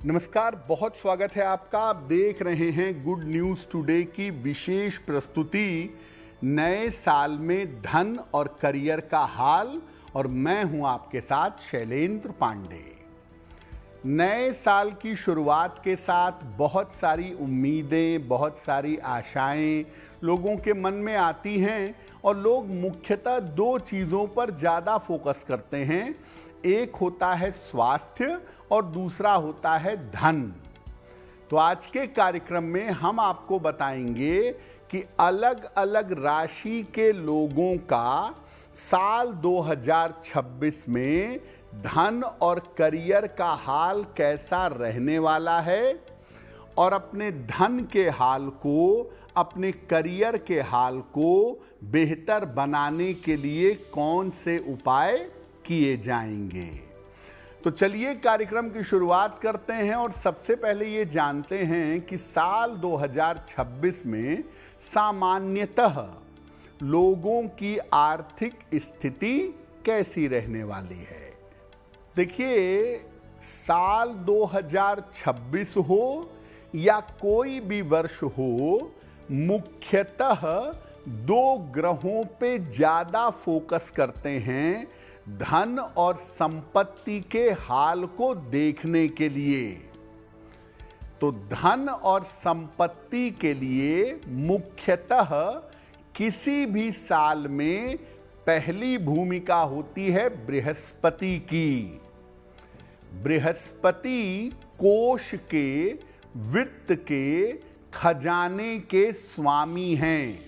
नमस्कार, बहुत स्वागत है आपका। आप देख रहे हैं गुड न्यूज़ टुडे की विशेष प्रस्तुति नए साल में धन और करियर का हाल, और मैं हूं आपके साथ शैलेंद्र पांडे। नए साल की शुरुआत के साथ बहुत सारी उम्मीदें, बहुत सारी आशाएं लोगों के मन में आती हैं और लोग मुख्यतः दो चीज़ों पर ज़्यादा फोकस करते हैं। एक होता है स्वास्थ्य और दूसरा होता है धन। तो आज के कार्यक्रम में हम आपको बताएंगे कि अलग अलग राशि के लोगों का साल 2026 में धन और करियर का हाल कैसा रहने वाला है, और अपने धन के हाल को, अपने करियर के हाल को बेहतर बनाने के लिए कौन से उपाय किए जाएंगे। तो चलिए कार्यक्रम की शुरुआत करते हैं और सबसे पहले ये जानते हैं कि साल 2026 में सामान्यतः लोगों की आर्थिक स्थिति कैसी रहने वाली है। देखिए, साल 2026 हो या कोई भी वर्ष हो, मुख्यतः दो ग्रहों पे ज़्यादा फोकस करते हैं धन और संपत्ति के हाल को देखने के लिए। तो धन और संपत्ति के लिए मुख्यतः किसी भी साल में पहली भूमिका होती है बृहस्पति की। बृहस्पति कोष के, वित्त के, खजाने के स्वामी हैं।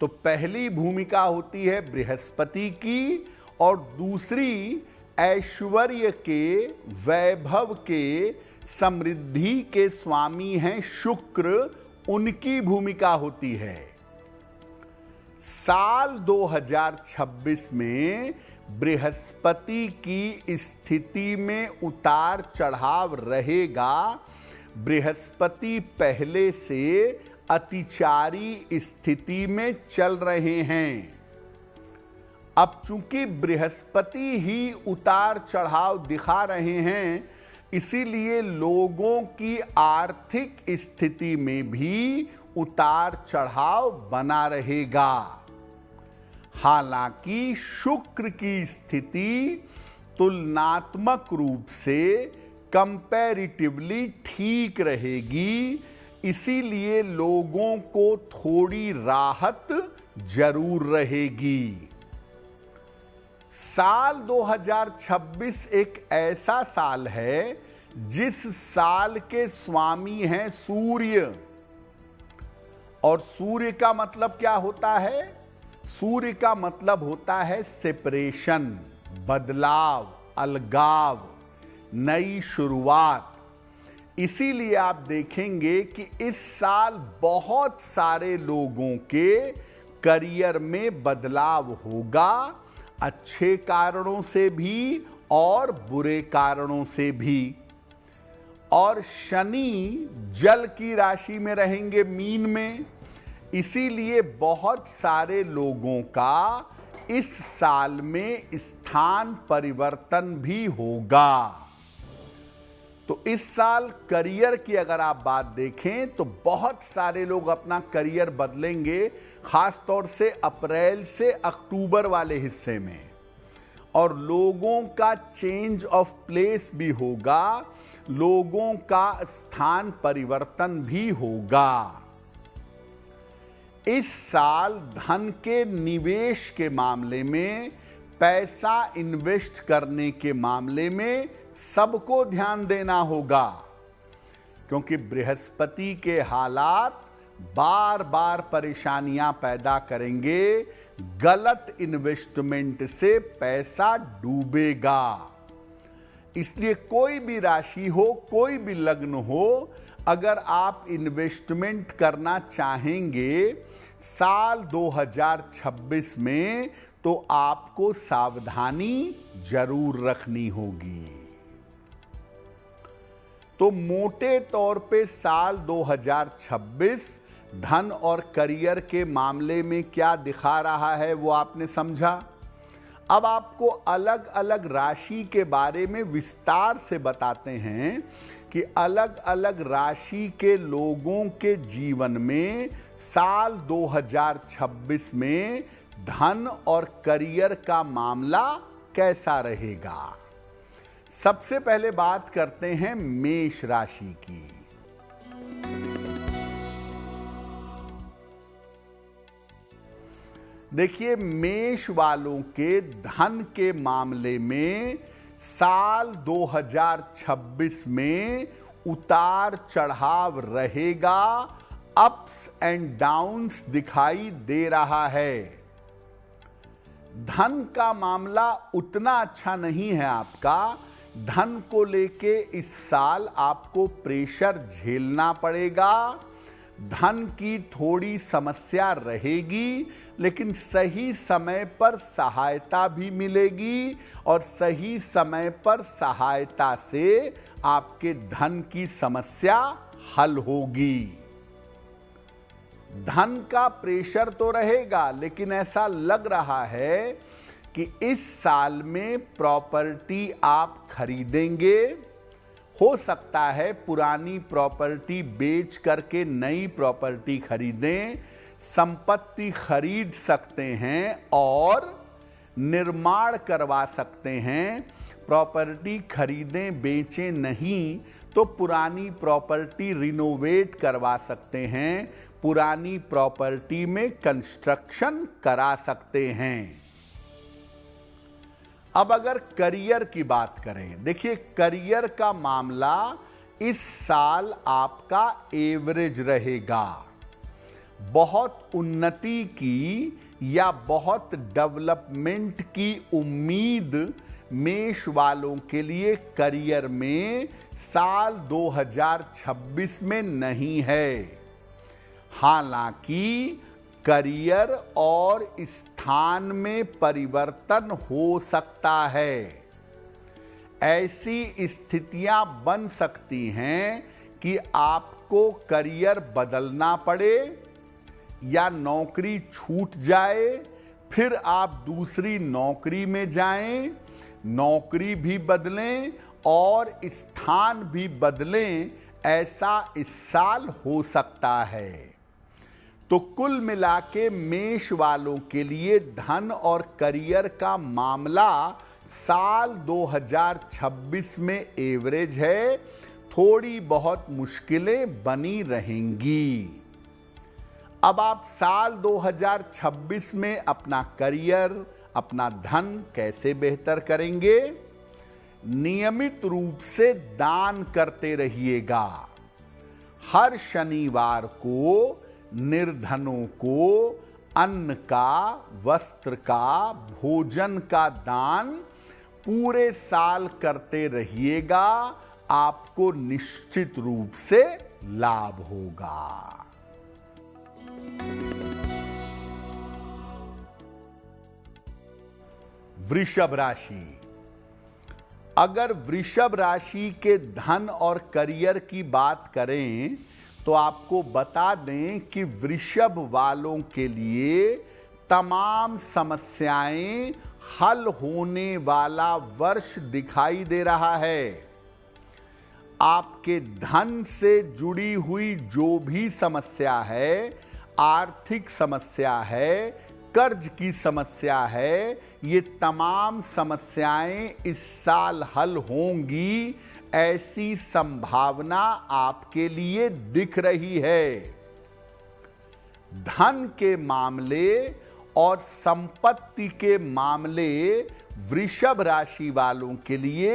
तो पहली भूमिका होती है बृहस्पति की, और दूसरी ऐश्वर्य के, वैभव के, समृद्धि के स्वामी हैं शुक्र, उनकी भूमिका होती है। साल 2026 में बृहस्पति की स्थिति में उतार चढ़ाव रहेगा। बृहस्पति पहले से अतिचारी स्थिति में चल रहे हैं। अब चूंकि बृहस्पति ही उतार चढ़ाव दिखा रहे हैं, इसीलिए लोगों की आर्थिक स्थिति में भी उतार चढ़ाव बना रहेगा। हालांकि शुक्र की स्थिति तुलनात्मक रूप से कंपैरेटिवली ठीक रहेगी, इसीलिए लोगों को थोड़ी राहत जरूर रहेगी। साल 2026 एक ऐसा साल है जिस साल के स्वामी हैं सूर्य। और सूर्य का मतलब क्या होता है? सूर्य का मतलब होता है सेपरेशन, बदलाव, अलगाव, नई शुरुआत। इसीलिए आप देखेंगे कि इस साल बहुत सारे लोगों के करियर में बदलाव होगा, अच्छे कारणों से भी और बुरे कारणों से भी। और शनि जल की राशि में रहेंगे, मीन में, इसीलिए बहुत सारे लोगों का इस साल में स्थान परिवर्तन भी होगा। तो इस साल करियर की अगर आप बात देखें तो बहुत सारे लोग अपना करियर बदलेंगे, खास तौर से अप्रैल से अक्टूबर वाले हिस्से में। और लोगों का चेंज ऑफ प्लेस भी होगा, लोगों का स्थान परिवर्तन भी होगा। इस साल धन के निवेश के मामले में, पैसा इन्वेस्ट करने के मामले में सबको ध्यान देना होगा, क्योंकि बृहस्पति के हालात बार बार परेशानियां पैदा करेंगे। गलत इन्वेस्टमेंट से पैसा डूबेगा। इसलिए कोई भी राशि हो, कोई भी लग्न हो, अगर आप इन्वेस्टमेंट करना चाहेंगे साल 2026 में, तो आपको सावधानी जरूर रखनी होगी। तो मोटे तौर पे साल 2026 धन और करियर के मामले में क्या दिखा रहा है वो आपने समझा। अब आपको अलग अलग राशि के बारे में विस्तार से बताते हैं कि अलग अलग राशि के लोगों के जीवन में साल 2026 में धन और करियर का मामला कैसा रहेगा। सबसे पहले बात करते हैं मेष राशि की। देखिए, मेष वालों के धन के मामले में साल 2026 में उतार चढ़ाव रहेगा, अप्स एंड डाउन्स दिखाई दे रहा है। धन का मामला उतना अच्छा नहीं है आपका। धन को लेके इस साल आपको प्रेशर झेलना पड़ेगा। धन की थोड़ी समस्या रहेगी, लेकिन सही समय पर सहायता भी मिलेगी और सही समय पर सहायता से आपके धन की समस्या हल होगी। धन का प्रेशर तो रहेगा, लेकिन ऐसा लग रहा है कि इस साल में प्रॉपर्टी आप खरीदेंगे। हो सकता है पुरानी प्रॉपर्टी बेच करके नई प्रॉपर्टी खरीदें, संपत्ति खरीद सकते हैं और निर्माण करवा सकते हैं। प्रॉपर्टी खरीदें बेचें नहीं तो पुरानी प्रॉपर्टी रिनोवेट करवा सकते हैं, पुरानी प्रॉपर्टी में कंस्ट्रक्शन करा सकते हैं। अब अगर करियर की बात करें, देखिए करियर का मामला इस साल आपका एवरेज रहेगा। बहुत उन्नति की या बहुत डेवलपमेंट की उम्मीद मेष वालों के लिए करियर में साल 2026 में नहीं है। हालांकि करियर और स्थान में परिवर्तन हो सकता है। ऐसी स्थितियां बन सकती हैं कि आपको करियर बदलना पड़े या नौकरी छूट जाए, फिर आप दूसरी नौकरी में जाएं, नौकरी भी बदलें और स्थान भी बदलें। ऐसा इस साल हो सकता है। तो कुल मिला के मेष वालों के लिए धन और करियर का मामला साल 2026 में एवरेज है। थोड़ी बहुत मुश्किलें बनी रहेंगी। अब आप साल 2026 में अपना करियर, अपना धन कैसे बेहतर करेंगे? नियमित रूप से दान करते रहिएगा। हर शनिवार को निर्धनों को अन्न का, वस्त्र का, भोजन का दान पूरे साल करते रहिएगा। आपको निश्चित रूप से लाभ होगा। वृषभ राशि। अगर वृषभ राशि के धन और करियर की बात करें तो आपको बता दें कि वृषभ वालों के लिए तमाम समस्याएं हल होने वाला वर्ष दिखाई दे रहा है। आपके धन से जुड़ी हुई जो भी समस्या है, आर्थिक समस्या है, कर्ज की समस्या है, ये तमाम समस्याएं इस साल हल होंगी। ऐसी संभावना आपके लिए दिख रही है। धन के मामले और संपत्ति के मामले वृषभ राशि वालों के लिए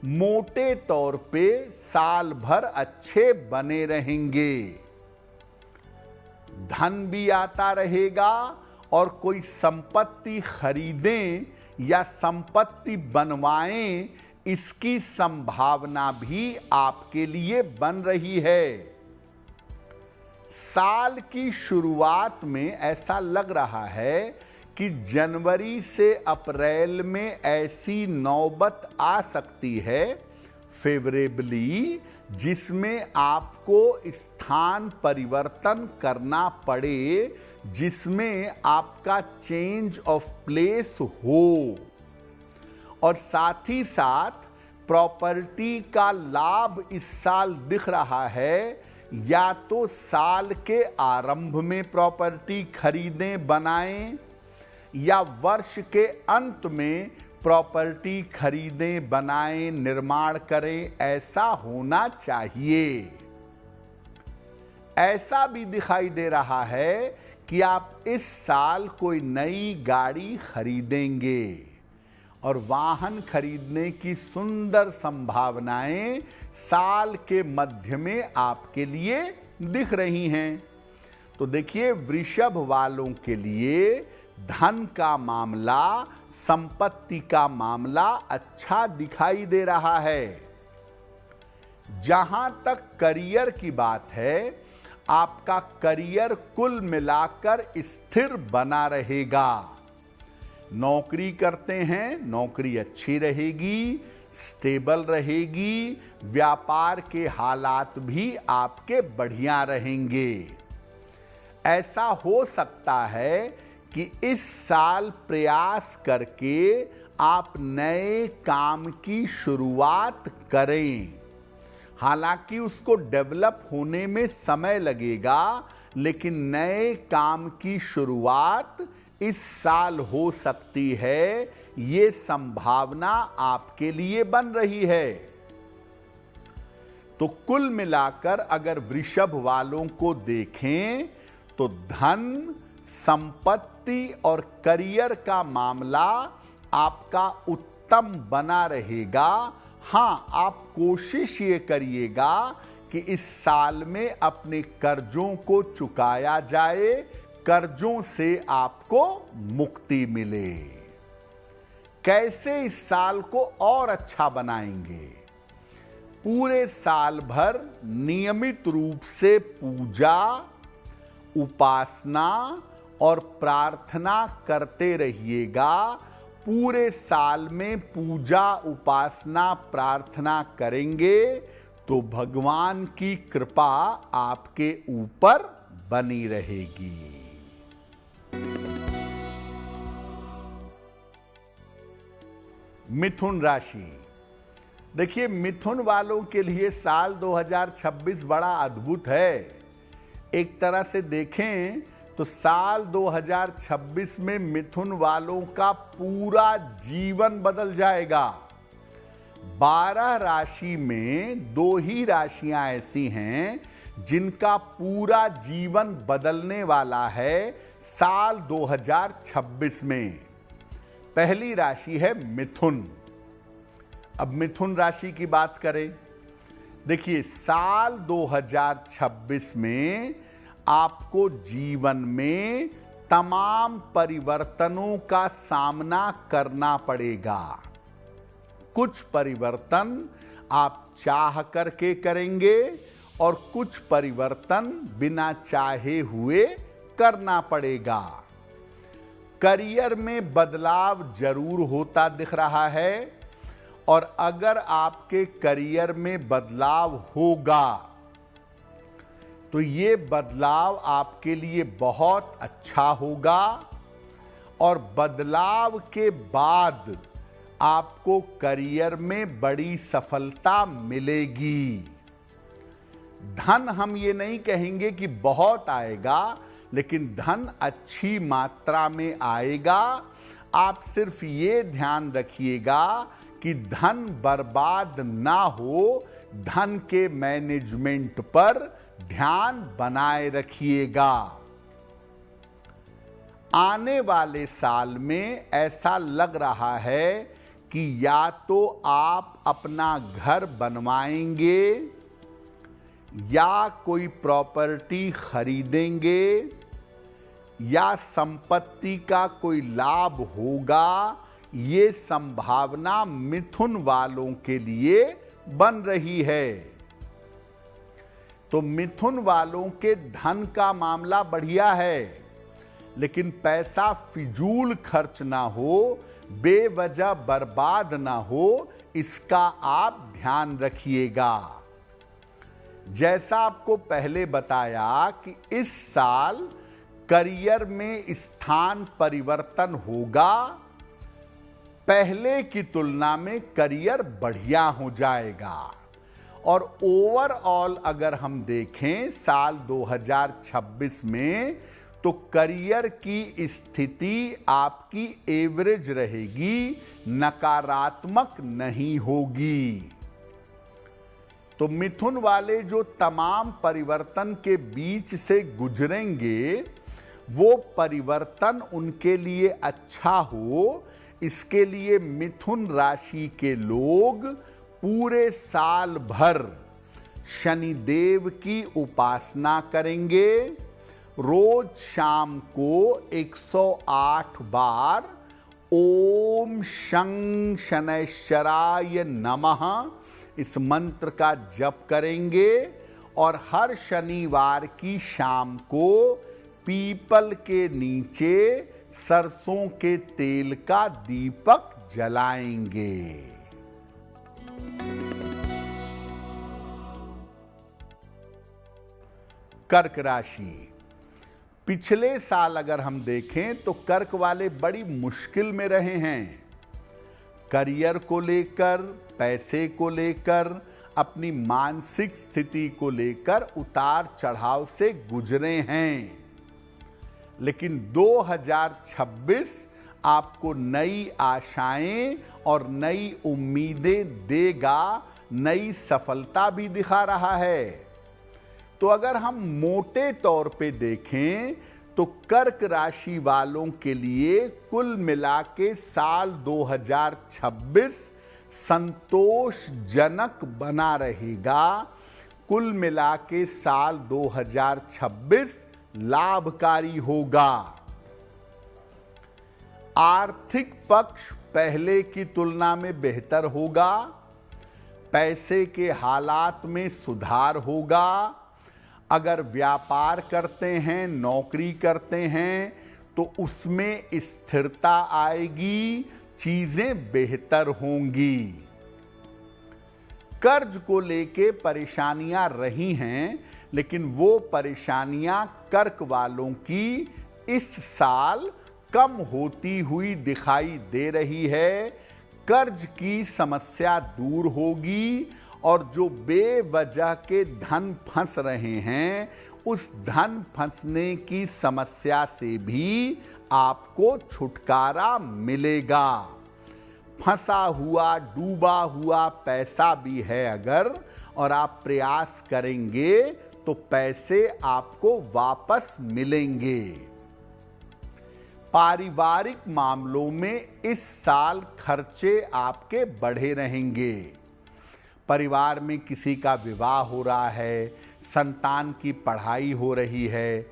मोटे तौर पे साल भर अच्छे बने रहेंगे। धन भी आता रहेगा और कोई संपत्ति खरीदें या संपत्ति बनवाएं, इसकी संभावना भी आपके लिए बन रही है। साल की शुरुआत में ऐसा लग रहा है कि जनवरी से अप्रैल में ऐसी नौबत आ सकती है फेवरेबली, जिसमें आपको स्थान परिवर्तन करना पड़े, जिसमें आपका चेंज ऑफ प्लेस हो। और साथ ही साथ प्रॉपर्टी का लाभ इस साल दिख रहा है, या तो साल के आरंभ में प्रॉपर्टी खरीदें, बनाएं, या वर्ष के अंत में प्रॉपर्टी खरीदें, बनाएं, निर्माण करें, ऐसा होना चाहिए। ऐसा भी दिखाई दे रहा है कि आप इस साल कोई नई गाड़ी खरीदेंगे और वाहन खरीदने की सुंदर संभावनाएं साल के मध्य में आपके लिए दिख रही हैं। तो देखिए, वृषभ वालों के लिए धन का मामला, संपत्ति का मामला अच्छा दिखाई दे रहा है। जहां तक करियर की बात है, आपका करियर कुल मिलाकर स्थिर बना रहेगा। नौकरी करते हैं, नौकरी अच्छी रहेगी, स्टेबल रहेगी, व्यापार के हालात भी आपके बढ़िया रहेंगे। ऐसा हो सकता है कि इस साल प्रयास करके आप नए काम की शुरुआत करें। हालांकि उसको डेवलप होने में समय लगेगा, लेकिन नए काम की शुरुआत इस साल हो सकती है, ये संभावना आपके लिए बन रही है। तो कुल मिलाकर अगर वृषभ वालों को देखें तो धन, संपत्ति और करियर का मामला आपका उत्तम बना रहेगा। हाँ, आप कोशिश ये करिएगा कि इस साल में अपने कर्जों को चुकाया जाए, कर्जों से आपको मुक्ति मिले। कैसे इस साल को और अच्छा बनाएंगे? पूरे साल भर नियमित रूप से पूजा, उपासना और प्रार्थना करते रहिएगा। पूरे साल में पूजा, उपासना, प्रार्थना करेंगे तो भगवान की कृपा आपके ऊपर बनी रहेगी। मिथुन राशि, देखिए, मिथुन वालों के लिए साल 2026 बड़ा अद्भुत है। एक तरह से देखें तो साल 2026 में मिथुन वालों का पूरा जीवन बदल जाएगा। 12 राशि में 2 ही राशियां ऐसी हैं जिनका पूरा जीवन बदलने वाला है साल 2026 में। पहली राशि है मिथुन। अब मिथुन राशि की बात करें, देखिए, साल 2026 में आपको जीवन में तमाम परिवर्तनों का सामना करना पड़ेगा। कुछ परिवर्तन आप चाह करके करेंगे और कुछ परिवर्तन बिना चाहे हुए करना पड़ेगा। करियर में बदलाव जरूर होता दिख रहा है, और अगर आपके करियर में बदलाव होगा तो ये बदलाव आपके लिए बहुत अच्छा होगा, और बदलाव के बाद आपको करियर में बड़ी सफलता मिलेगी। धन हम ये नहीं कहेंगे कि बहुत आएगा, लेकिन धन अच्छी मात्रा में आएगा। आप सिर्फ ये ध्यान रखिएगा कि धन बर्बाद ना हो, धन के मैनेजमेंट पर ध्यान बनाए रखिएगा। आने वाले साल में ऐसा लग रहा है कि या तो आप अपना घर बनवाएंगे या कोई प्रॉपर्टी खरीदेंगे या संपत्ति का कोई लाभ होगा। ये संभावना मिथुन वालों के लिए बन रही है। तो मिथुन वालों के धन का मामला बढ़िया है, लेकिन पैसा फिजूल खर्च ना हो, बेवजह बर्बाद ना हो, इसका आप ध्यान रखिएगा। जैसा आपको पहले बताया कि इस साल करियर में स्थान परिवर्तन होगा, पहले की तुलना में करियर बढ़िया हो जाएगा। और ओवरऑल अगर हम देखें साल 2026 में, तो करियर की स्थिति आपकी एवरेज रहेगी, नकारात्मक नहीं होगी। तो मिथुन वाले जो तमाम परिवर्तन के बीच से गुजरेंगे, वो परिवर्तन उनके लिए अच्छा हो, इसके लिए मिथुन राशि के लोग पूरे साल भर शनिदेव की उपासना करेंगे। रोज शाम को 108 बार ओम शं शनैश्चराय नमः इस मंत्र का जप करेंगे और हर शनिवार की शाम को पीपल के नीचे सरसों के तेल का दीपक जलाएंगे। कर्क राशि, पिछले साल अगर हम देखें तो कर्क वाले बड़ी मुश्किल में रहे हैं। करियर को लेकर, पैसे को लेकर, अपनी मानसिक स्थिति को लेकर उतार चढ़ाव से गुजरे हैं। लेकिन 2026 आपको नई आशाएं और नई उम्मीदें देगा, नई सफलता भी दिखा रहा है। तो अगर हम मोटे तौर पे देखें तो कर्क राशि वालों के लिए कुल मिला के साल 2026 संतोषजनक बना रहेगा। कुल मिला के साल 2026 लाभकारी होगा। आर्थिक पक्ष पहले की तुलना में बेहतर होगा। पैसे के हालात में सुधार होगा। अगर व्यापार करते हैं, नौकरी करते हैं, तो उसमें स्थिरता आएगी, चीजें बेहतर होंगी। कर्ज को लेके परेशानियां रही हैं, लेकिन वो परेशानियां कर्क वालों की इस साल कम होती हुई दिखाई दे रही है। कर्ज की समस्या दूर होगी और जो बेवजह के धन फंस रहे हैं, उस धन फंसने की समस्या से भी आपको छुटकारा मिलेगा। फंसा हुआ, डूबा हुआ पैसा भी है अगर, और आप प्रयास करेंगे तो पैसे आपको वापस मिलेंगे। पारिवारिक मामलों में इस साल खर्चे आपके बढ़े रहेंगे। परिवार में किसी का विवाह हो रहा है, संतान की पढ़ाई हो रही है,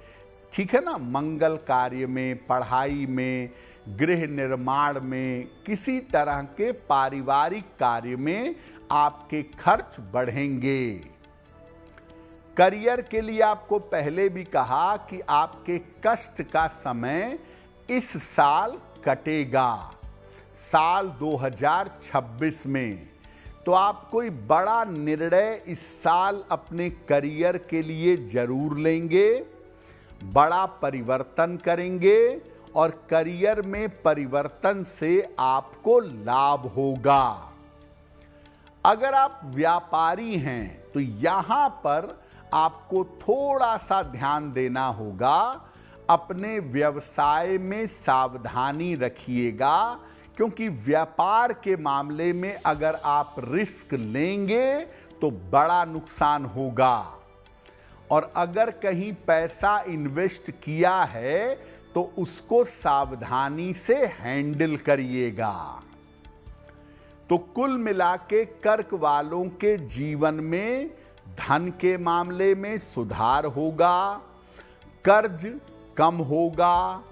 ठीक है ना, मंगल कार्य में, पढ़ाई में, गृह निर्माण में, किसी तरह के पारिवारिक कार्य में आपके खर्च बढ़ेंगे। करियर के लिए आपको पहले भी कहा कि आपके कष्ट का समय इस साल कटेगा, साल 2026 में। तो आप कोई बड़ा निर्णय इस साल अपने करियर के लिए जरूर लेंगे, बड़ा परिवर्तन करेंगे और करियर में परिवर्तन से आपको लाभ होगा। अगर आप व्यापारी हैं तो यहां पर आपको थोड़ा सा ध्यान देना होगा। अपने व्यवसाय में सावधानी रखिएगा, क्योंकि व्यापार के मामले में अगर आप रिस्क लेंगे तो बड़ा नुकसान होगा। और अगर कहीं पैसा इन्वेस्ट किया है तो उसको सावधानी से हैंडल करिएगा। तो कुल मिला के कर्क वालों के जीवन में धन के मामले में सुधार होगा, कर्ज कम होगा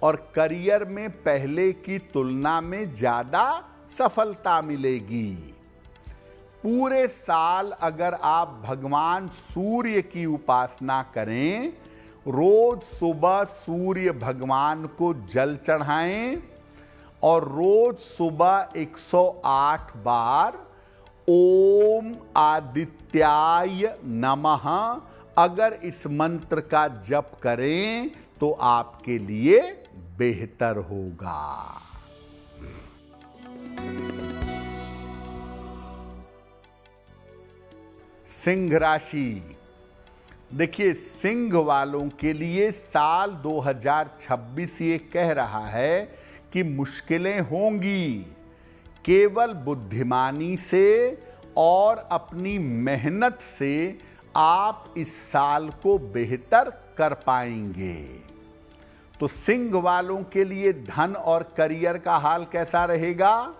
और करियर में पहले की तुलना में ज्यादा सफलता मिलेगी। पूरे साल अगर आप भगवान सूर्य की उपासना करें, रोज सुबह सूर्य भगवान को जल चढ़ाएं और रोज सुबह 108 बार ओम आदित्याय नमः अगर इस मंत्र का जप करें तो आपके लिए बेहतर होगा। सिंह राशि, देखिए सिंह वालों के लिए साल 2026 ये कह रहा है कि मुश्किलें होंगी। केवल बुद्धिमानी से और अपनी मेहनत से आप इस साल को बेहतर कर पाएंगे। तो सिंह वालों के लिए धन और करियर का हाल कैसा रहेगा?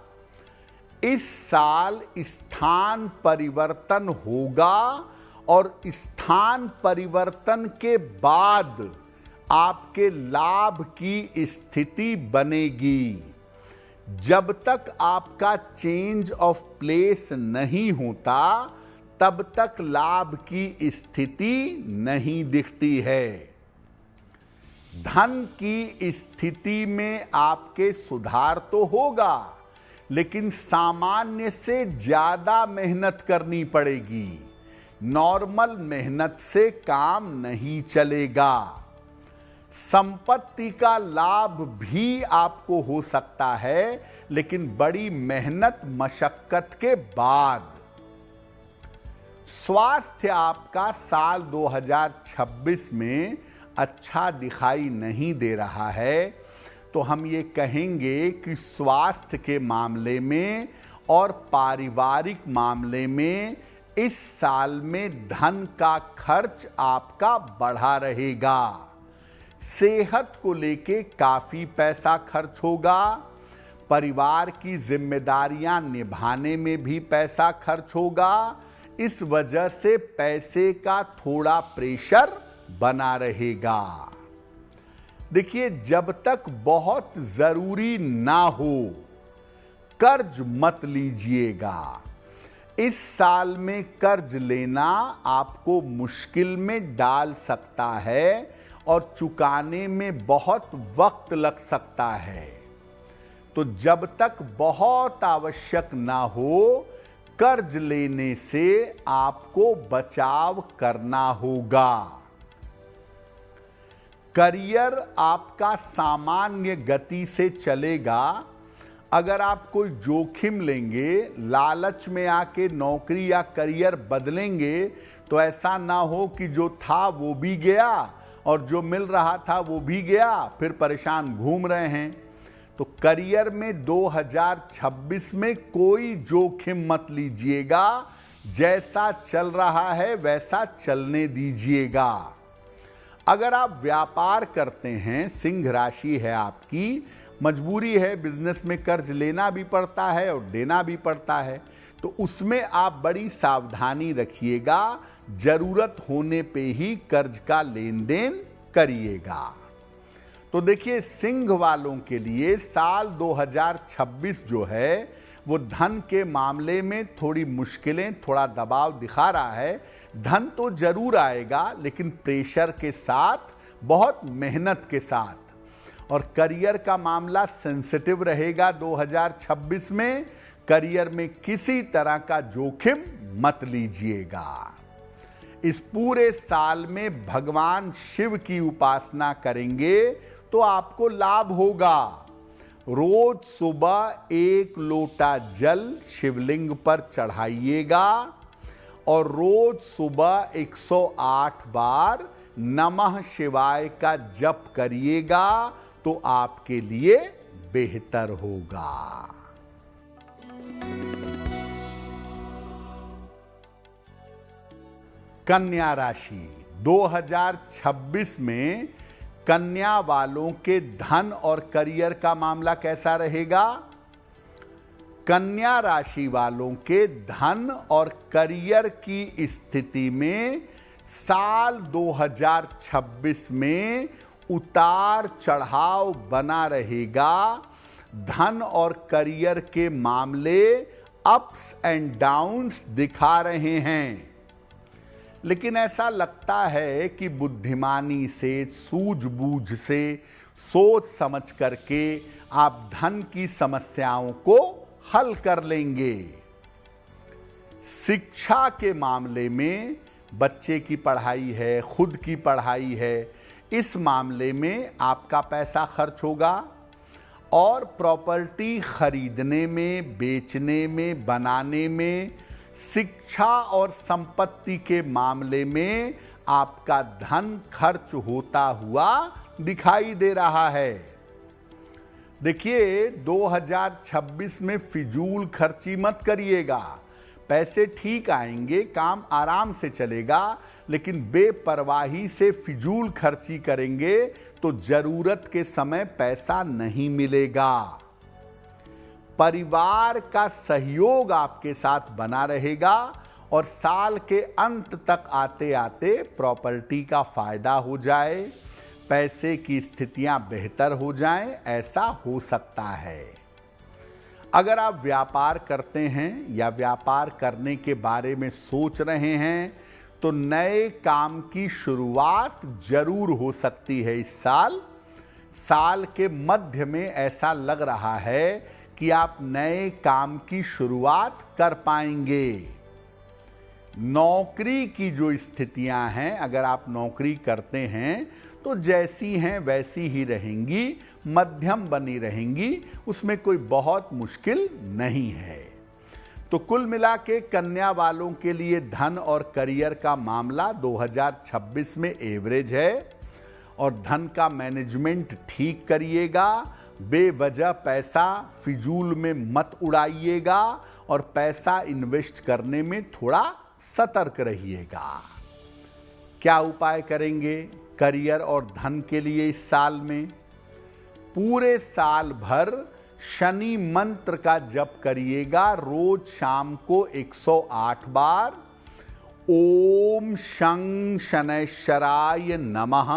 इस साल स्थान परिवर्तन होगा और स्थान परिवर्तन के बाद आपके लाभ की स्थिति बनेगी। जब तक आपका चेंज ऑफ प्लेस नहीं होता तब तक लाभ की स्थिति नहीं दिखती है। धन की स्थिति में आपके सुधार तो होगा, लेकिन सामान्य से ज्यादा मेहनत करनी पड़ेगी। नॉर्मल मेहनत से काम नहीं चलेगा। संपत्ति का लाभ भी आपको हो सकता है, लेकिन बड़ी मेहनत मशक्कत के बाद। स्वास्थ्य आपका साल 2026 में अच्छा दिखाई नहीं दे रहा है, तो हम ये कहेंगे कि स्वास्थ्य के मामले में और पारिवारिक मामले में इस साल में धन का खर्च आपका बढ़ा रहेगा। सेहत को लेके काफी पैसा खर्च होगा। परिवार की जिम्मेदारियां निभाने में भी पैसा खर्च होगा। इस वजह से पैसे का थोड़ा प्रेशर बना रहेगा। देखिए, जब तक बहुत जरूरी ना हो कर्ज मत लीजिएगा। इस साल में कर्ज लेना आपको मुश्किल में डाल सकता है और चुकाने में बहुत वक्त लग सकता है। तो जब तक बहुत आवश्यक ना हो कर्ज लेने से आपको बचाव करना होगा। करियर आपका सामान्य गति से चलेगा। अगर आप कोई जोखिम लेंगे, लालच में आके नौकरी या करियर बदलेंगे, तो ऐसा ना हो कि जो था वो भी गया और जो मिल रहा था वो भी गया, फिर परेशान घूम रहे हैं। तो करियर में 2026 में कोई जोखिम मत लीजिएगा। जैसा चल रहा है वैसा चलने दीजिएगा। अगर आप व्यापार करते हैं, सिंह राशि है आपकी, मजबूरी है, बिजनेस में कर्ज लेना भी पड़ता है और देना भी पड़ता है, तो उसमें आप बड़ी सावधानी रखिएगा। जरूरत होने पे ही कर्ज का लेन देन करिएगा। तो देखिए, सिंह वालों के लिए साल 2026 जो है वो धन के मामले में थोड़ी मुश्किलें, थोड़ा दबाव दिखा रहा है। धन तो जरूर आएगा, लेकिन प्रेशर के साथ, बहुत मेहनत के साथ। और करियर का मामला सेंसिटिव रहेगा 2026 में। करियर में किसी तरह का जोखिम मत लीजिएगा। इस पूरे साल में भगवान शिव की उपासना करेंगे तो आपको लाभ होगा। रोज सुबह 1 लोटा जल शिवलिंग पर चढ़ाइएगा और रोज सुबह 108 बार नमः शिवाय का जप करिएगा, तो आपके लिए बेहतर होगा। कन्या राशि, 2026 में कन्या वालों के धन और करियर का मामला कैसा रहेगा? कन्या राशि वालों के धन और करियर की स्थिति में साल 2026 में उतार चढ़ाव बना रहेगा। धन और करियर के मामले अप्स एंड डाउन्स दिखा रहे हैं, लेकिन ऐसा लगता है कि बुद्धिमानी से, सूझबूझ से, सोच समझ करके आप धन की समस्याओं को हल कर लेंगे। शिक्षा के मामले में बच्चे की पढ़ाई है, खुद की पढ़ाई है, इस मामले में आपका पैसा खर्च होगा। और प्रॉपर्टी खरीदने में, बेचने में, बनाने में, शिक्षा और संपत्ति के मामले में आपका धन खर्च होता हुआ दिखाई दे रहा है। देखिए 2026 में फिजूल खर्ची मत करिएगा। पैसे ठीक आएंगे, काम आराम से चलेगा, लेकिन बेपरवाही से फिजूल खर्ची करेंगे तो जरूरत के समय पैसा नहीं मिलेगा। परिवार का सहयोग आपके साथ बना रहेगा और साल के अंत तक आते आते प्रॉपर्टी का फायदा हो जाए, पैसे की स्थितियां बेहतर हो जाएं, ऐसा हो सकता है। अगर आप व्यापार करते हैं या व्यापार करने के बारे में सोच रहे हैं तो नए काम की शुरुआत जरूर हो सकती है इस साल। साल के मध्य में ऐसा लग रहा है कि आप नए काम की शुरुआत कर पाएंगे। नौकरी की जो स्थितियां हैं, अगर आप नौकरी करते हैं तो जैसी हैं वैसी ही रहेंगी, मध्यम बनी रहेंगी, उसमें कोई बहुत मुश्किल नहीं है। तो कुल मिला के कन्या वालों के लिए धन और करियर का मामला 2026 में एवरेज है और धन का मैनेजमेंट ठीक करिएगा। बेवजह पैसा फिजूल में मत उड़ाइएगा और पैसा इन्वेस्ट करने में थोड़ा सतर्क रहिएगा। क्या उपाय करेंगे करियर और धन के लिए इस साल में? पूरे साल भर शनि मंत्र का जप करिएगा। रोज शाम को 108 बार ओम शं शनैश्चराय नमः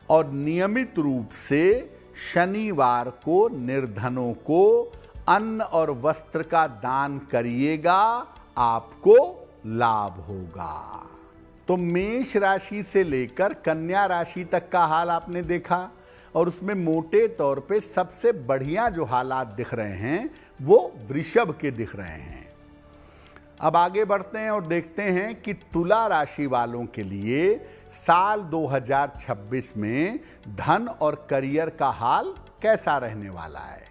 और नियमित रूप से शनिवार को निर्धनों को अन्न और वस्त्र का दान करिएगा, आपको लाभ होगा। तो मेष राशि से लेकर कन्या राशि तक का हाल आपने देखा और उसमें मोटे तौर पे सबसे बढ़िया जो हालात दिख रहे हैं वो वृषभ के दिख रहे हैं। अब आगे बढ़ते हैं और देखते हैं कि तुला राशि वालों के लिए साल 2026 में धन और करियर का हाल कैसा रहने वाला है।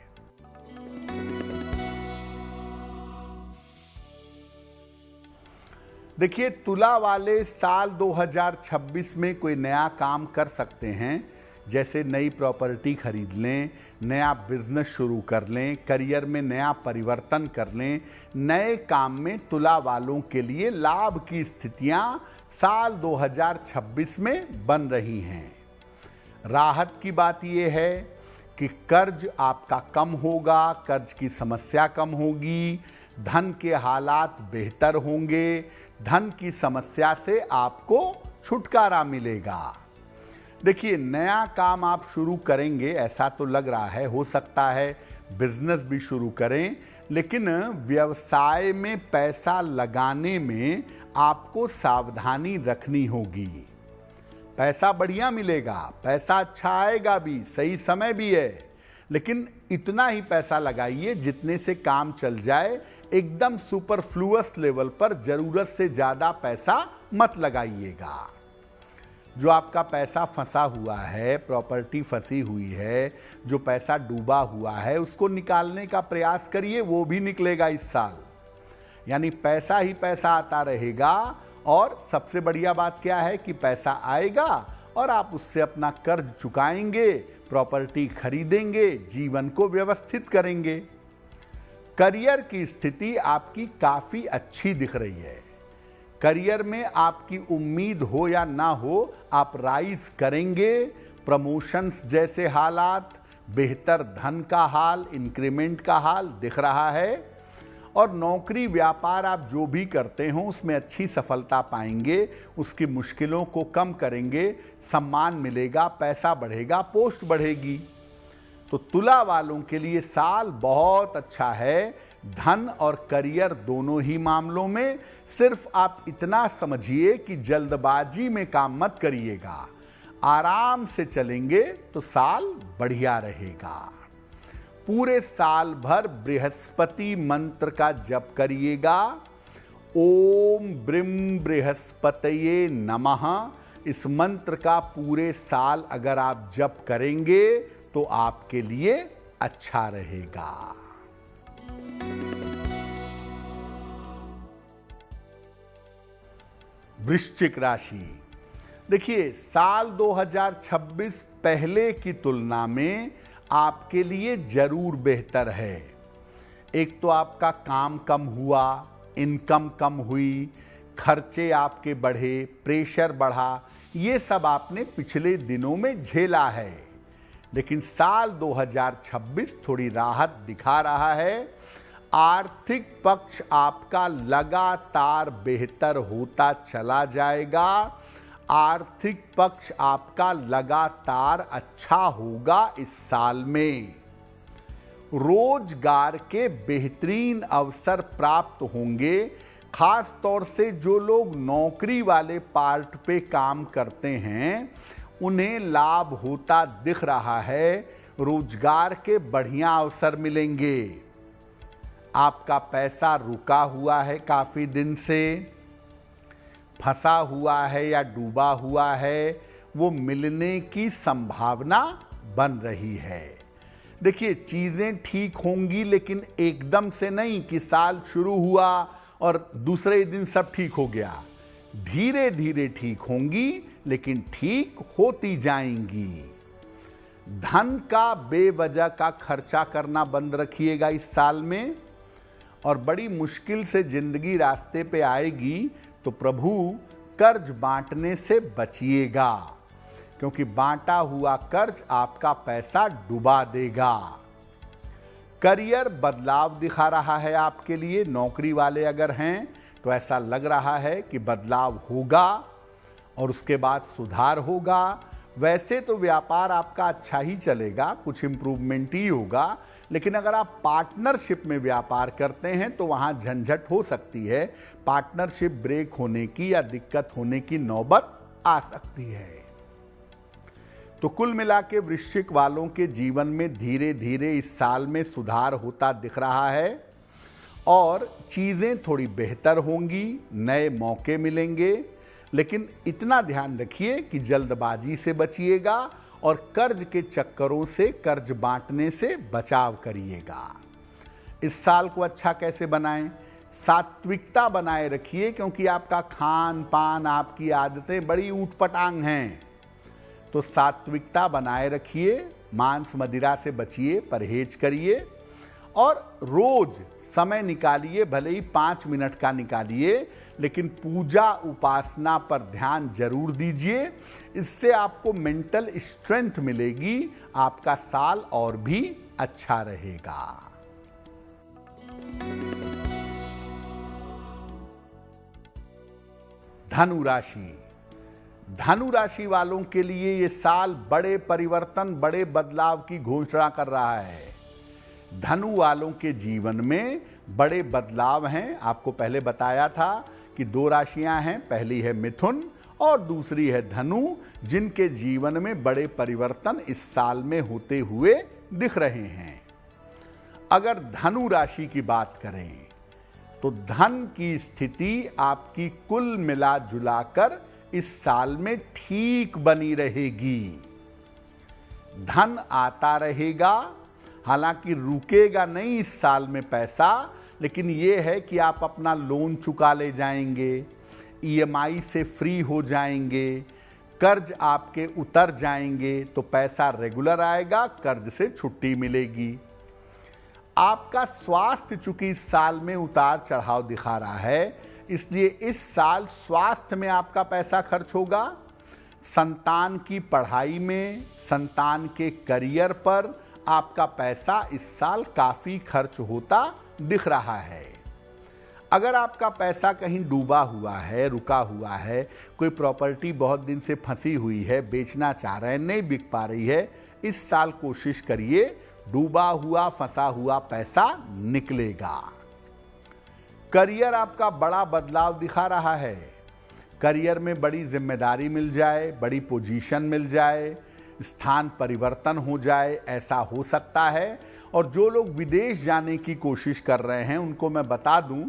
देखिए तुला वाले साल 2026 में कोई नया काम कर सकते हैं, जैसे नई प्रॉपर्टी खरीद लें, नया बिजनेस शुरू कर लें, करियर में नया परिवर्तन कर लें। नए काम में तुला वालों के लिए लाभ की स्थितियां साल 2026 में बन रही हैं। राहत की बात यह है कि कर्ज आपका कम होगा, कर्ज की समस्या कम होगी, धन के हालात बेहतर होंगे, धन की समस्या से आपको छुटकारा मिलेगा। देखिए नया काम आप शुरू करेंगे ऐसा तो लग रहा है, हो सकता है बिजनेस भी शुरू करें, लेकिन व्यवसाय में पैसा लगाने में आपको सावधानी रखनी होगी। पैसा बढ़िया मिलेगा, पैसा अच्छा आएगा भी, सही समय भी है, लेकिन इतना ही पैसा लगाइए जितने से काम चल जाए। एकदम सुपरफ्लुअस लेवल पर जरूरत से ज्यादा पैसा मत लगाइएगा। जो आपका पैसा फंसा हुआ है, प्रॉपर्टी फंसी हुई है, जो पैसा डूबा हुआ है, उसको निकालने का प्रयास करिए, वो भी निकलेगा इस साल। यानी पैसा ही पैसा आता रहेगा। और सबसे बढ़िया बात क्या है कि पैसा आएगा और आप उससे अपना कर्ज चुकाएंगे, प्रॉपर्टी खरीदेंगे, जीवन को व्यवस्थित करेंगे। करियर की स्थिति आपकी काफी अच्छी दिख रही है। करियर में आपकी उम्मीद हो या ना हो, आप राइज करेंगे। प्रमोशंस जैसे हालात, बेहतर धन का हाल, इंक्रीमेंट का हाल दिख रहा है। और नौकरी व्यापार आप जो भी करते हो उसमें अच्छी सफलता पाएंगे, उसकी मुश्किलों को कम करेंगे, सम्मान मिलेगा, पैसा बढ़ेगा, पोस्ट बढ़ेगी। तो तुला वालों के लिए साल बहुत अच्छा है, धन और करियर दोनों ही मामलों में। सिर्फ आप इतना समझिए कि जल्दबाजी में काम मत करिएगा, आराम से चलेंगे तो साल बढ़िया रहेगा। पूरे साल भर बृहस्पति मंत्र का जप करिएगा। ओम ब्रीम बृहस्पतये नमः। इस मंत्र का पूरे साल अगर आप जप करेंगे तो आपके लिए अच्छा रहेगा। वृश्चिक राशि, देखिए साल 2026 पहले की तुलना में आपके लिए जरूर बेहतर है। एक तो आपका काम कम हुआ, इनकम कम हुई, खर्चे आपके बढ़े, प्रेशर बढ़ा, ये सब आपने पिछले दिनों में झेला है। लेकिन साल 2026 थोड़ी राहत दिखा रहा है। आर्थिक पक्ष आपका लगातार बेहतर होता चला जाएगा। आर्थिक पक्ष आपका लगातार अच्छा होगा इस साल में। रोजगार के बेहतरीन अवसर प्राप्त होंगे। खास तौर से जो लोग नौकरी वाले पार्ट पे काम करते हैं उन्हें लाभ होता दिख रहा है। रोजगार के बढ़िया अवसर मिलेंगे। आपका पैसा रुका हुआ है, काफी दिन से फंसा हुआ है या डूबा हुआ है, वो मिलने की संभावना बन रही है। देखिए चीजें ठीक होंगी, लेकिन एकदम से नहीं कि साल शुरू हुआ और दूसरे दिन सब ठीक हो गया। धीरे धीरे ठीक होंगी, लेकिन ठीक होती जाएंगी। धन का बेवजह का खर्चा करना बंद रखिएगा इस साल में। और बड़ी मुश्किल से जिंदगी रास्ते पे आएगी तो प्रभु कर्ज बांटने से बचिएगा, क्योंकि बांटा हुआ कर्ज आपका पैसा डुबा देगा। करियर बदलाव दिखा रहा है आपके लिए। नौकरी वाले अगर हैं तो ऐसा लग रहा है कि बदलाव होगा और उसके बाद सुधार होगा। वैसे तो व्यापार आपका अच्छा ही चलेगा, कुछ इम्प्रूवमेंट ही होगा, लेकिन अगर आप पार्टनरशिप में व्यापार करते हैं तो वहां झंझट हो सकती है। पार्टनरशिप ब्रेक होने की या दिक्कत होने की नौबत आ सकती है। तो कुल मिला के वृश्चिक वालों के जीवन में धीरे धीरे इस साल में सुधार होता दिख रहा है और चीजें थोड़ी बेहतर होंगी, नए मौके मिलेंगे। लेकिन इतना ध्यान रखिए कि जल्दबाजी से बचिएगा और कर्ज के चक्करों से, कर्ज बांटने से बचाव करिएगा। इस साल को अच्छा कैसे बनाएं? सात्विकता बनाए रखिए, क्योंकि आपका खान पान, आपकी आदतें बड़ी ऊटपटांग हैं। तो सात्विकता बनाए रखिए, मांस मदिरा से बचिए, परहेज करिए और रोज समय निकालिए, भले ही 5 मिनट का निकालिए, लेकिन पूजा उपासना पर ध्यान जरूर दीजिए। इससे आपको मेंटल स्ट्रेंथ मिलेगी, आपका साल और भी अच्छा रहेगा। धनु राशि, धनु राशि वालों के लिए ये साल बड़े परिवर्तन, बड़े बदलाव की घोषणा कर रहा है। धनु वालों के जीवन में बड़े बदलाव हैं। आपको पहले बताया था कि 2 राशियां हैं, पहली है मिथुन और दूसरी है धनु, जिनके जीवन में बड़े परिवर्तन इस साल में होते हुए दिख रहे हैं। अगर धनु राशि की बात करें तो धन की स्थिति आपकी कुल मिला जुलाकर इस साल में ठीक बनी रहेगी। धन आता रहेगा, हालांकि रुकेगा नहीं इस साल में पैसा, लेकिन यह है कि आप अपना लोन चुका ले जाएंगे, ईएमआई से फ्री हो जाएंगे, कर्ज आपके उतर जाएंगे, तो पैसा रेगुलर आएगा, कर्ज से छुट्टी मिलेगी। आपका स्वास्थ्य चूंकि इस साल में उतार चढ़ाव दिखा रहा है, इसलिए इस साल स्वास्थ्य में आपका पैसा खर्च होगा। संतान की पढ़ाई में, संतान के करियर पर आपका पैसा इस साल काफी खर्च होता दिख रहा है। अगर आपका पैसा कहीं डूबा हुआ है, रुका हुआ है, कोई प्रॉपर्टी बहुत दिन से फंसी हुई है, बेचना चाह रहे हैं, नहीं बिक पा रही है, इस साल कोशिश करिए डूबा हुआ, फंसा हुआ पैसा निकलेगा। करियर आपका बड़ा बदलाव दिखा रहा है। करियर में बड़ी जिम्मेदारी मिल जाए, बड़ी पोजीशन मिल जाए, स्थान परिवर्तन हो जाए, ऐसा हो सकता है। और जो लोग विदेश जाने की कोशिश कर रहे हैं उनको मैं बता दूं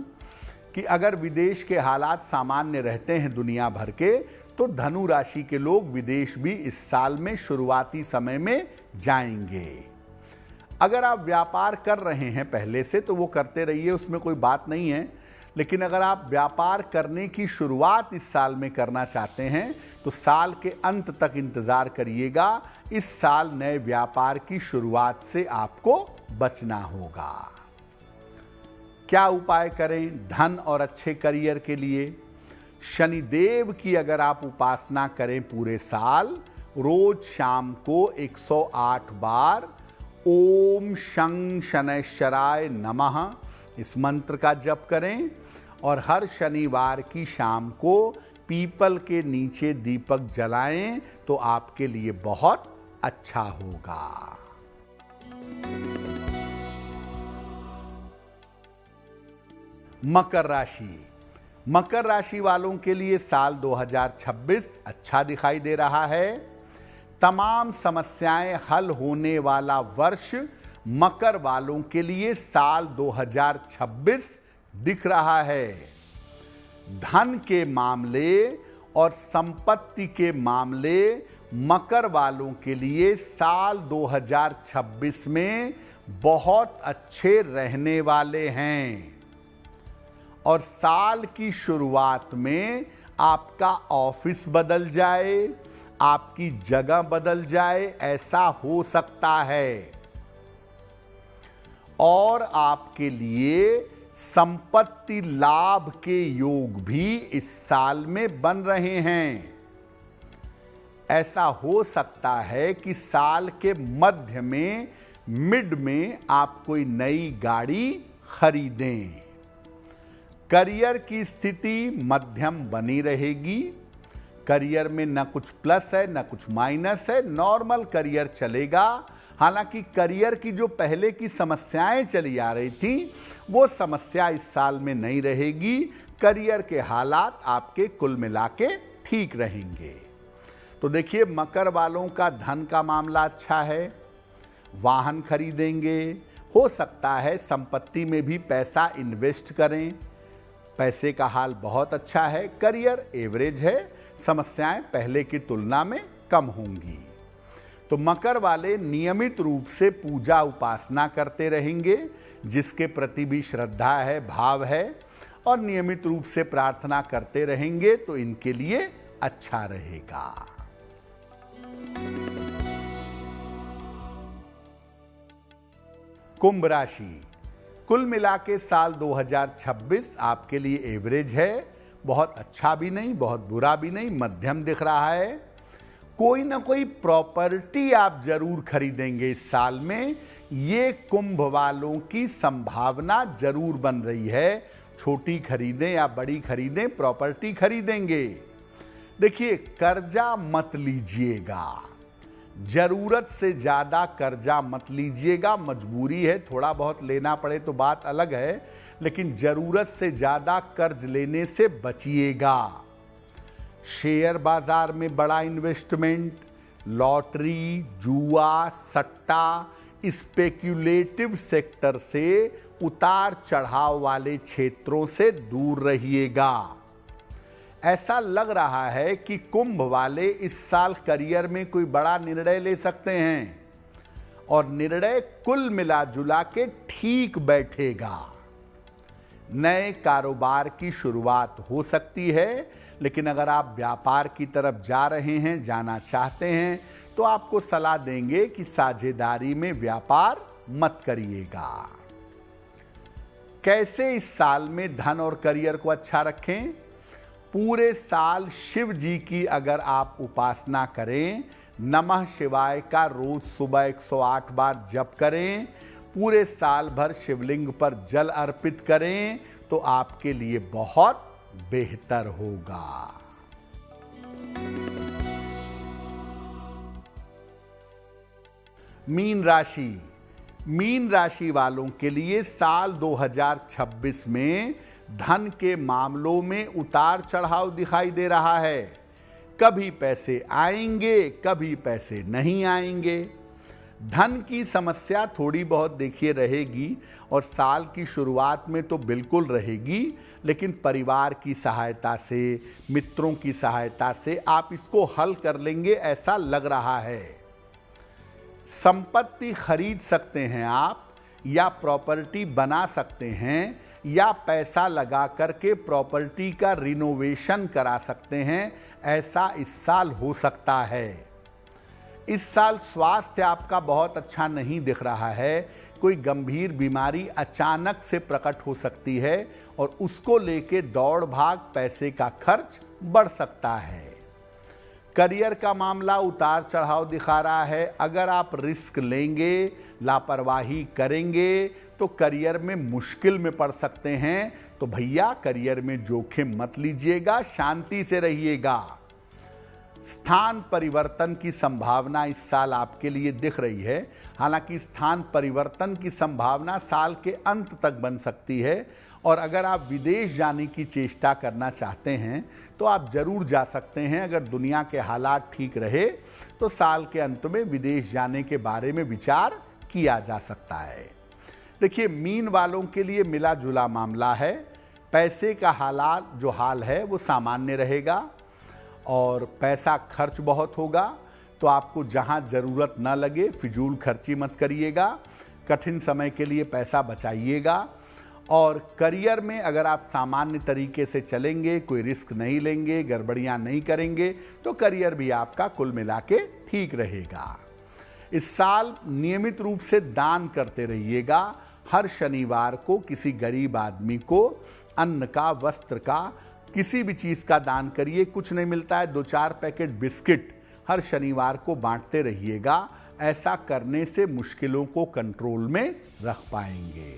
कि अगर विदेश के हालात सामान्य रहते हैं दुनिया भर के, तो धनु राशि के लोग विदेश भी इस साल में शुरुआती समय में जाएंगे। अगर आप व्यापार कर रहे हैं पहले से तो वो करते रहिए, उसमें कोई बात नहीं है। लेकिन अगर आप व्यापार करने की शुरुआत इस साल में करना चाहते हैं तो साल के अंत तक इंतजार करिएगा। इस साल नए व्यापार की शुरुआत से आपको बचना होगा। क्या उपाय करें धन और अच्छे करियर के लिए? शनिदेव की अगर आप उपासना करें पूरे साल, रोज शाम को 108 बार ओम शं शनैश्चराय नमः इस मंत्र का जप करें और हर शनिवार की शाम को पीपल के नीचे दीपक जलाएं तो आपके लिए बहुत अच्छा होगा। मकर राशि। मकर राशि वालों के लिए साल 2026 अच्छा दिखाई दे रहा है। तमाम समस्याएं हल होने वाला वर्ष मकर वालों के लिए साल 2026 दिख रहा है। धन के मामले और संपत्ति के मामले मकर वालों के लिए साल 2026 में बहुत अच्छे रहने वाले हैं और साल की शुरुआत में आपका ऑफिस बदल जाए, आपकी जगह बदल जाए, ऐसा हो सकता है। और आपके लिए संपत्ति लाभ के योग भी इस साल में बन रहे हैं। ऐसा हो सकता है कि साल के मध्य में, मिड में आप कोई नई गाड़ी खरीदें। करियर की स्थिति मध्यम बनी रहेगी। करियर में न कुछ प्लस है न कुछ माइनस है, नॉर्मल करियर चलेगा। हालांकि करियर की जो पहले की समस्याएं चली आ रही थी वो समस्या इस साल में नहीं रहेगी। करियर के हालात आपके कुल मिला के ठीक रहेंगे। तो देखिए, मकर वालों का धन का मामला अच्छा है, वाहन खरीदेंगे, हो सकता है संपत्ति में भी पैसा इन्वेस्ट करें, पैसे का हाल बहुत अच्छा है। करियर एवरेज है, समस्याएं पहले की तुलना में कम होंगी। तो मकर वाले नियमित रूप से पूजा उपासना करते रहेंगे, जिसके प्रति भी श्रद्धा है, भाव है, और नियमित रूप से प्रार्थना करते रहेंगे तो इनके लिए अच्छा रहेगा। कुंभ राशि। कुल मिला के साल 2026 आपके लिए एवरेज है, बहुत अच्छा भी नहीं बहुत बुरा भी नहीं, मध्यम दिख रहा है। कोई ना कोई प्रॉपर्टी आप जरूर खरीदेंगे इस साल में, ये कुंभ वालों की संभावना जरूर बन रही है। छोटी खरीदें या बड़ी खरीदें, प्रॉपर्टी खरीदेंगे। देखिए, कर्जा मत लीजिएगा, जरूरत से ज्यादा कर्जा मत लीजिएगा। मजबूरी है, थोड़ा बहुत लेना पड़े तो बात अलग है, लेकिन जरूरत से ज्यादा कर्ज लेने से बचिएगा। शेयर बाजार में बड़ा इन्वेस्टमेंट, लॉटरी, जुआ, सट्टा, स्पेक्युलेटिव सेक्टर से उतार चढ़ाव वाले क्षेत्रों से दूर रहिएगा। ऐसा लग रहा है कि कुंभ वाले इस साल करियर में कोई बड़ा निर्णय ले सकते हैं और निर्णय कुल मिला जुला के ठीक बैठेगा। नए कारोबार की शुरुआत हो सकती है, लेकिन अगर आप व्यापार की तरफ जा रहे हैं, जाना चाहते हैं, तो आपको सलाह देंगे कि साझेदारी में व्यापार मत करिएगा। कैसे इस साल में धन और करियर को अच्छा रखें? पूरे साल शिव जी की अगर आप उपासना करें, नमः शिवाय का रोज सुबह 108 बार जप करें, पूरे साल भर शिवलिंग पर जल अर्पित करें, तो आपके लिए बहुत बेहतर होगा। मीन राशि। मीन राशि वालों के लिए साल 2026 में धन के मामलों में उतार चढ़ाव दिखाई दे रहा है। कभी पैसे आएंगे, कभी पैसे नहीं आएंगे। धन की समस्या थोड़ी बहुत देखिए रहेगी और साल की शुरुआत में तो बिल्कुल रहेगी, लेकिन परिवार की सहायता से, मित्रों की सहायता से आप इसको हल कर लेंगे, ऐसा लग रहा है। संपत्ति खरीद सकते हैं आप या प्रॉपर्टी बना सकते हैं, या पैसा लगा करके प्रॉपर्टी का रिनोवेशन करा सकते हैं, ऐसा इस साल हो सकता है। इस साल स्वास्थ्य आपका बहुत अच्छा नहीं दिख रहा है। कोई गंभीर बीमारी अचानक से प्रकट हो सकती है और उसको लेके दौड़ भाग, पैसे का खर्च बढ़ सकता है। करियर का मामला उतार चढ़ाव दिखा रहा है। अगर आप रिस्क लेंगे, लापरवाही करेंगे तो करियर में मुश्किल में पड़ सकते हैं। तो भैया करियर में जोखिम मत लीजिएगा, शांति से रहिएगा। स्थान परिवर्तन की संभावना इस साल आपके लिए दिख रही है। हालांकि स्थान परिवर्तन की संभावना साल के अंत तक बन सकती है और अगर आप विदेश जाने की चेष्टा करना चाहते हैं तो आप जरूर जा सकते हैं। अगर दुनिया के हालात ठीक रहे तो साल के अंत में विदेश जाने के बारे में विचार किया जा सकता है। देखिए, मीन वालों के लिए मिला जुला मामला है। पैसे का हालात जो हाल है वो सामान्य रहेगा और पैसा खर्च बहुत होगा, तो आपको जहां जरूरत ना लगे फिजूल खर्ची मत करिएगा। कठिन समय के लिए पैसा बचाइएगा और करियर में अगर आप सामान्य तरीके से चलेंगे, कोई रिस्क नहीं लेंगे, गड़बड़ियां नहीं करेंगे तो करियर भी आपका कुल मिला के ठीक रहेगा। इस साल नियमित रूप से दान करते रहिएगा। हर शनिवार को किसी गरीब आदमी को अन्न का, वस्त्र का, किसी भी चीज का दान करिए। कुछ नहीं मिलता है, 2-4 पैकेट बिस्किट हर शनिवार को बांटते रहिएगा। ऐसा करने से मुश्किलों को कंट्रोल में रख पाएंगे।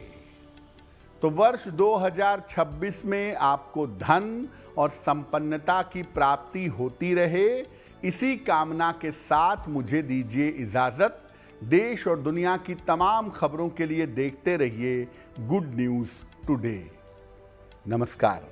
तो वर्ष 2026 में आपको धन और संपन्नता की प्राप्ति होती रहे, इसी कामना के साथ मुझे दीजिए इजाजत। देश और दुनिया की तमाम खबरों के लिए देखते रहिए गुड न्यूज़ टुडे। नमस्कार।